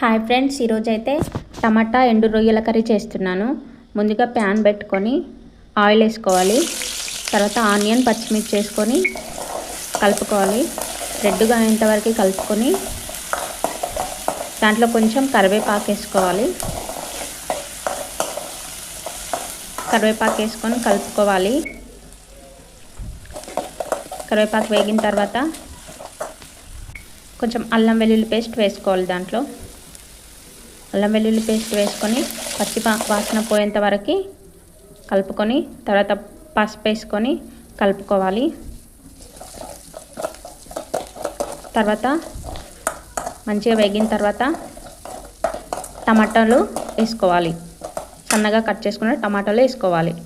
Hi friends, ఈరోజు అయితే టమాటా ఎండు రొయ్యల కర్రీ చేస్తున్నాను. ముందుగా ప్యాన్ పెట్టుకొని ఆయిల్ వేసుకోవాలి. తర్వాత ఆనియన్ పచ్చిమిర్చి వేసుకొని కలుపుకోవాలి. రెడ్గా అయ్యేంత వరకు కలుపుకొని దాంట్లో కొంచెం కరివేపాకు వేసుకోవాలి. కరివేపాకు వేసుకొని కలుపుకోవాలి. కరివేపాకు వేగిన తర్వాత కొంచెం అల్లం వెల్లుల్లి పేస్ట్ వేసుకోవాలి. దాంట్లో అల్లం వెల్లుల్లి పేస్ట్ వేసుకొని పచ్చి వాసన పోయేంత వరకు కలుపుకొని తర్వాత పసుపు వేసుకొని కలుపుకోవాలి. తర్వాత మంచిగా వేగిన తర్వాత టమాటాలు వేసుకోవాలి. సన్నగా కట్ చేసుకున్న టమాటాలు వేసుకోవాలి.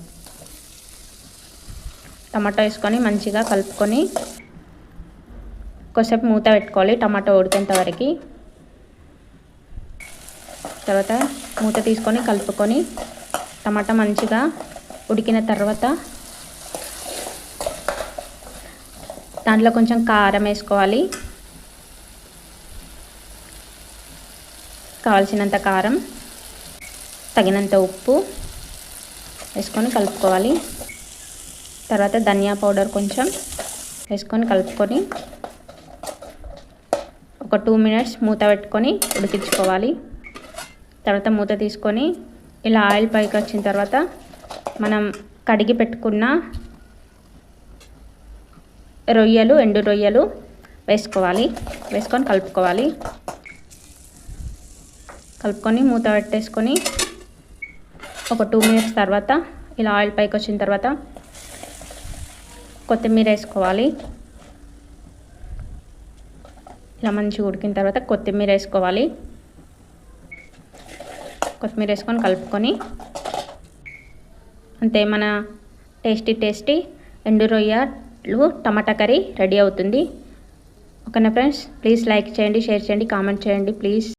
టమాటా వేసుకొని మంచిగా కలుపుకొని కొద్దిసేపు మూత పెట్టుకోవాలి టమాటా ఉడికేంత వరకు. తర్వాత మూత తీసుకొని కలుపుకొని టమాటా మంచిగా ఉడికిన తర్వాత దాంట్లో కొంచెం కారం వేసుకోవాలి. కావాల్సినంత కారం, తగినంత ఉప్పు వేసుకొని కలుపుకోవాలి. తర్వాత ధనియా పౌడర్ కొంచెం వేసుకొని కలుపుకొని ఒక 2 మినిట్స్ మూత పెట్టుకొని ఉడికించుకోవాలి. తర్వాత మూత తీసుకొని ఇలా ఆయిల్ పైకి వచ్చిన తర్వాత మనం కడిగి పెట్టుకున్న రొయ్యలు, ఎండు రొయ్యలు వేసుకోవాలి. వేసుకొని కలుపుకోవాలి. కలుపుకొని మూత పెట్టేసుకొని ఒక 2 మినిట్స్ తర్వాత ఇలా ఆయిల్ పైకి వచ్చిన తర్వాత కొత్తిమీర వేసుకోవాలి. ఇలా మంచిగా ఉడికిన తర్వాత కొత్తిమీర వేసుకోవాలి. కొత్తిమీర వేసుకొని కలుపుకొని అంతే, మన టేస్టీ ఎండు రొయ్యలు టమాటా కర్రీ రెడీ అవుతుంది. ఓకేనా ఫ్రెండ్స్, ప్లీజ్ లైక్ చేయండి, షేర్ చేయండి, కామెంట్ చేయండి ప్లీజ్.